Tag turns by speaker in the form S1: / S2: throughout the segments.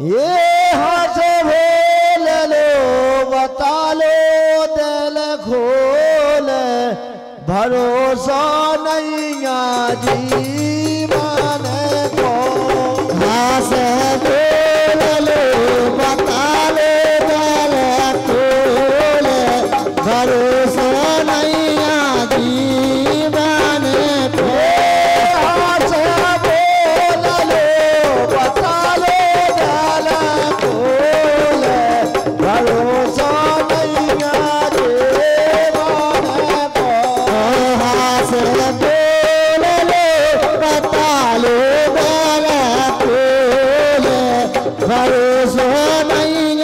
S1: ये हंस बोल लो बता लो दिल खोल भरोसा नहीं जीवन को हंस बोल लो बता लो दिल खोल भरोसा नहीं जीवन को हंस बोल लो बता लो दिल खोल भरोसा नहीं जीवन को हंस बोल लो बता लो दिल खोल भरोसा नहीं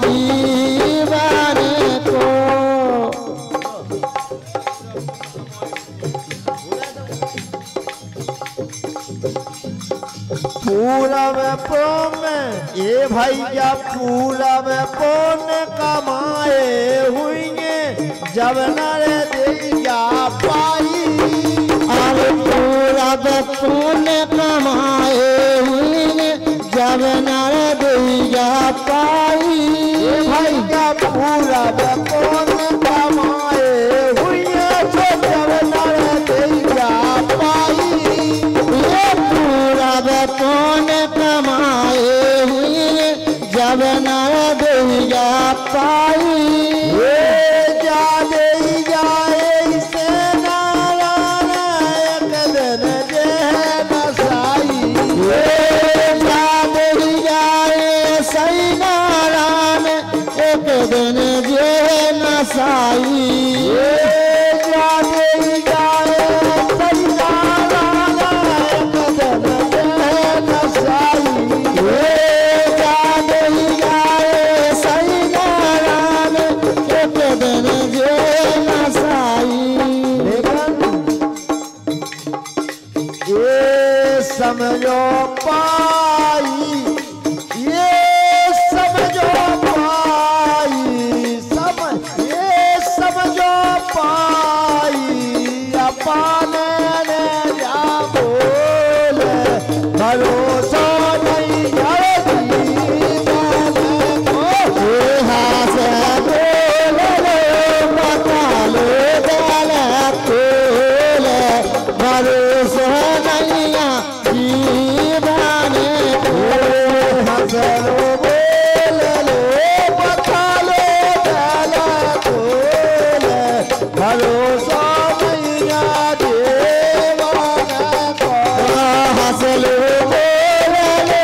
S1: जीवन को पूरा में पुण्य ये भैया पूरा में पुण्य कमाए हुए जब नर दिया पाई अरे पूरा में पुण्य कमाए हुए जब नर दिया पाई ये भैया पूरा में पुण्य कमाए हुए जब नर दिया पाई ये पूरा कौन कमाए हुए जब नर दिया पाई ये जा दे जाए से नारायण एक दिन जे नसाई ये जा दे जाए सही नारायण एक दिन जे नसाई ये जा दे जाए सही नारायण एक दिन समझो पाई ये समझो पाई ये समझो पाई अपने ने जा बोल भरोसा नहीं जीवन को हाथ बोल लो बता लो दिल खोल भरोसा नहीं जीवन को हंस लो बोल लो बता लो दिल खोल भरोसा नहीं जीवन को हंस लो बोल लो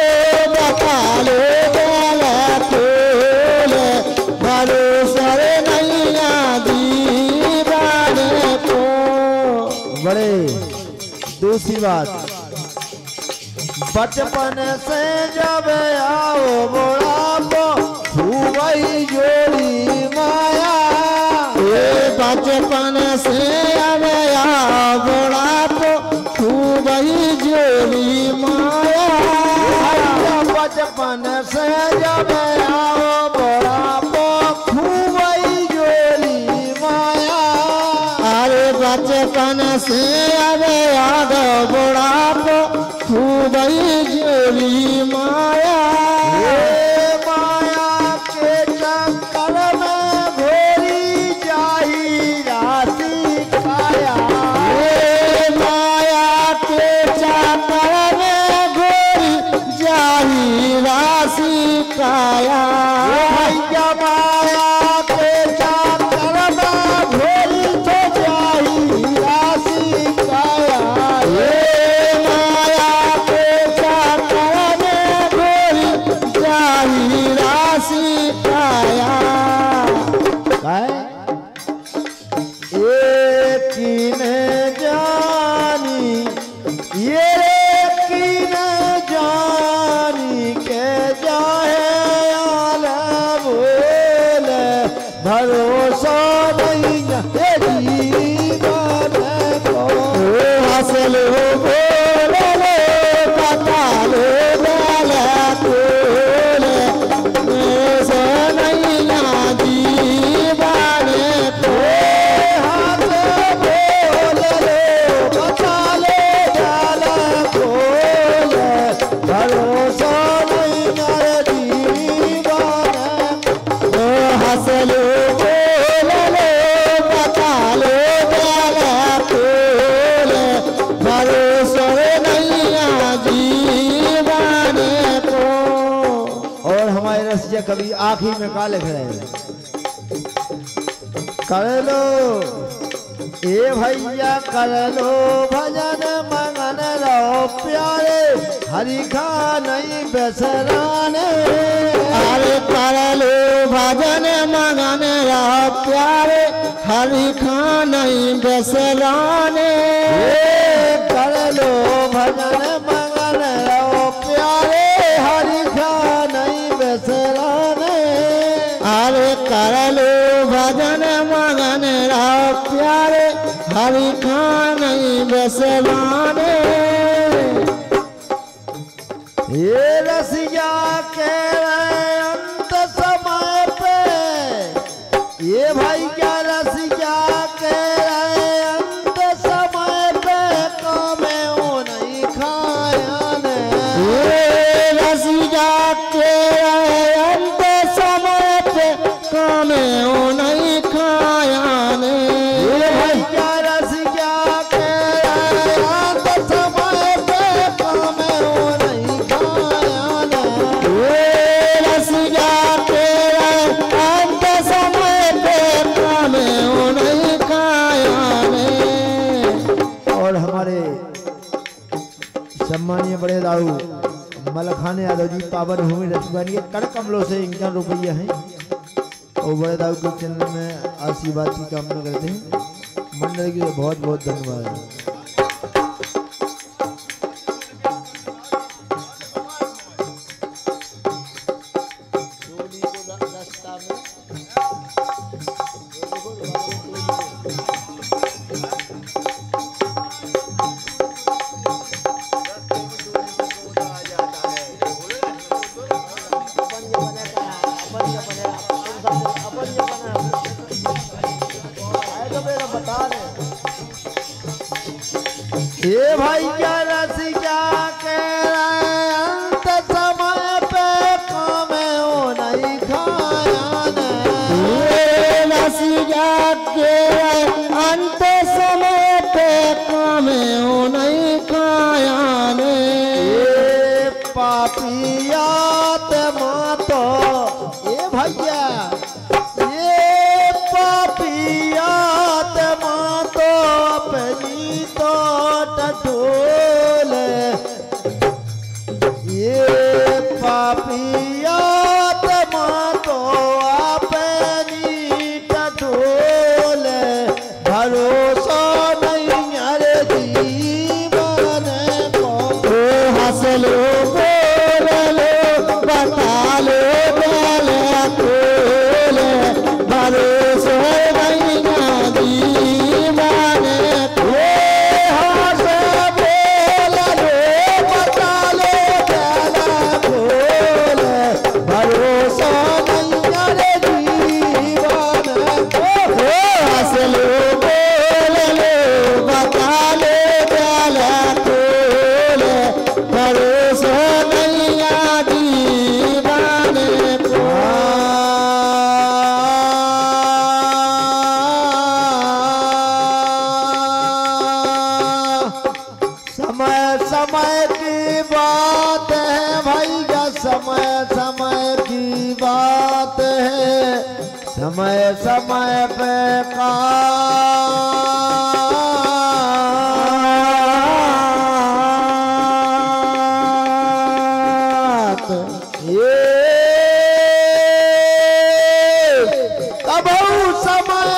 S1: बता लो दिल खोल भरोसा नहीं जीवन को। बड़े दूसरी बात बचपन से जब आओ बुढ़ापो वही जोड़ी माया ये बचपन से अब आओ बुढ़ापो वही जोड़ी माया बचपन से जब आओ बुढ़ापो वही जोड़ी माया अरे बचपन से अब याद बुढ़ापो खूब जोली माया माया के चक्कर में घोरी जाई राशि काया माया के चक्कर में घोरी जाई राशि काया भैया माया के चक्कर में घोरी तो जाई राशि काया भरोसा नहीं जीवन को हंस लो बोल लो बता लो दिल खोल भरोसा नहीं जीवन को हंस बोल लो बता लो दिल खोल भरोसा नहीं भैया कभी आखिरी में का लिख रहे हैं कर लो ए भैया कर लो भजन मगन रहो प्यारे हरि खा नहीं बेसराने।
S2: अरे कर लो भजन मगन रहो प्यारे हरि खा नहीं बेसराने।
S1: कर लो भजन मगन रहो प्यारे हरि खा नहीं बेसराने।
S2: अरे कर लो भजन मगन रहो प्यारे हरि खा नहीं बेसराने।
S1: ये रसिया के अंत समय पे ये भाई क्या रसिया के अंत समय पे कामे वो नहीं खाया ने।
S2: ये रसिया के अंत समय पे कामे वो नहीं खाया ने।
S1: ये भाई क्या रसिया के अंत समय पे कामे वो नहीं खाया ने।
S2: ये रसिया के अंत समय पे कामे वो नहीं खाया ने।
S1: और हमारे सम्मानीय बड़े दाऊ मलखाने यादव जी पावन भूमि रसबानी कड़ कमलों से इनका रुपया है और बड़े दाऊ के चैनल में आशीर्वाद की कामना करते हैं। मंडल की बहुत बहुत धन्यवाद। ये भाई क्या रसिया के अंत समय पे कामे वो नहीं खाया ने।
S2: ये रसिया के अंत समय पे कामे वो नहीं खाया ने।
S1: ये पापियात मातो ये भैया ये पापियात मातो अपनी तो टटोल। ये पापियात मातो अपनी टटोल। भरोसा नहीं अरे जीवन को।
S2: हंस लो बोल लो बता लो बोल खोल भरोसे नहीं दीवान को।
S1: हंस बोल लो बता लो गला खोल। भरोसा नहीं अरे जीवन को।
S2: हंस लो बोल लो बता लो गला खोल भरोसे नहीं दीवान को।
S1: समय समय की बात है भैया समय समय की बात है। समय समय पे ये कब समय